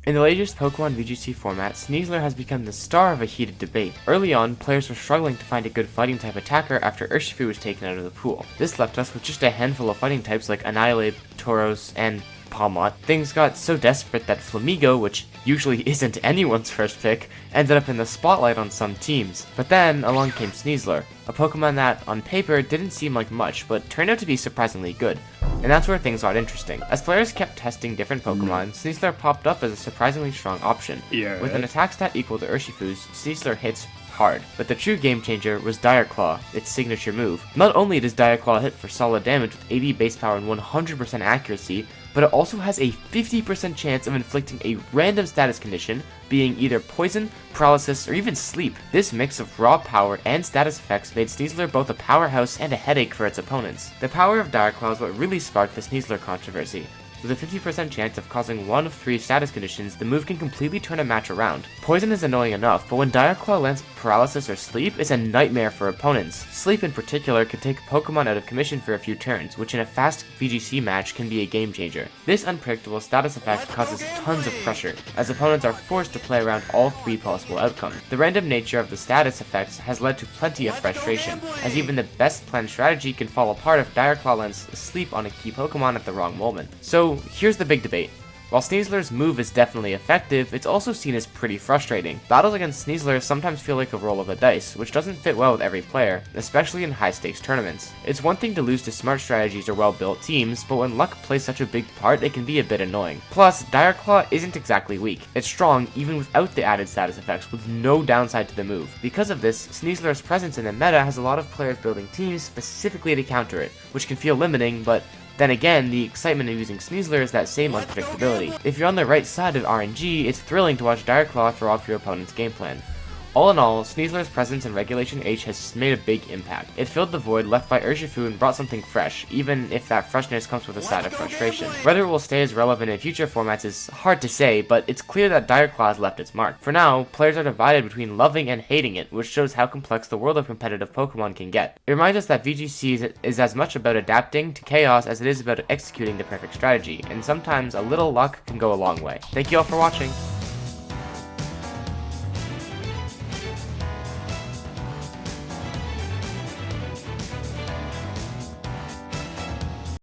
In the latest Pokemon VGC format, Sneasler has become the star of a heated debate. Early on, players were struggling to find a good fighting type attacker after Urshifu was taken out of the pool. This left us with just a handful of fighting types like Annihilape, Tauros, and Palmot. Things got so desperate that Flamigo, which usually isn't anyone's first pick, ended up in the spotlight on some teams. But then along came Sneasler, a Pokemon that, on paper, didn't seem like much, but turned out to be surprisingly good. And that's where things got interesting. As players kept testing different Pokemon, Sneasler popped up as a surprisingly strong option. With an attack stat equal to Urshifu's, Sneasler hits hard. But the true game changer was Dire Claw, its signature move. Not only does Dire Claw hit for solid damage with 80 base power and 100% accuracy, but it also has a 50% chance of inflicting a random status condition, being either poison, paralysis, or even sleep. This mix of raw power and status effects made Sneasler both a powerhouse and a headache for its opponents. The power of Dire Claw is what really sparked the Sneasler controversy. With a 50% chance of causing one of 3 status conditions, the move can completely turn a match around. Poison is annoying enough, but when Dire Claw lands paralysis or sleep, it's a nightmare for opponents. Sleep in particular can take Pokemon out of commission for a few turns, which in a fast VGC match can be a game changer. This unpredictable status effect causes tons of pressure, as opponents are forced to play around all 3 possible outcomes. The random nature of the status effects has led to plenty of frustration, as even the best planned strategy can fall apart if Dire Claw lands sleep on a key Pokemon at the wrong moment. So here's the big debate. While Sneasler's move is definitely effective, it's also seen as pretty frustrating. Battles against Sneasler sometimes feel like a roll of the dice, which doesn't fit well with every player, especially in high-stakes tournaments. It's one thing to lose to smart strategies or well-built teams, but when luck plays such a big part, it can be a bit annoying. Plus, Dire Claw isn't exactly weak. It's strong even without the added status effects, with no downside to the move. Because of this, Sneasler's presence in the meta has a lot of players building teams specifically to counter it, which can feel limiting, but then again, the excitement of using Sneasler is that same unpredictability. If you're on the right side of RNG, it's thrilling to watch Dire Claw throw off your opponent's game plan. All in all, Sneasler's presence in Regulation H has made a big impact. It filled the void left by Urshifu and brought something fresh, even if that freshness comes with a side of frustration. Whether it will stay as relevant in future formats is hard to say, but it's clear that Dire Claw has left its mark. For now, players are divided between loving and hating it, which shows how complex the world of competitive Pokemon can get. It reminds us that VGC is as much about adapting to chaos as it is about executing the perfect strategy, and sometimes a little luck can go a long way. Thank you all for watching.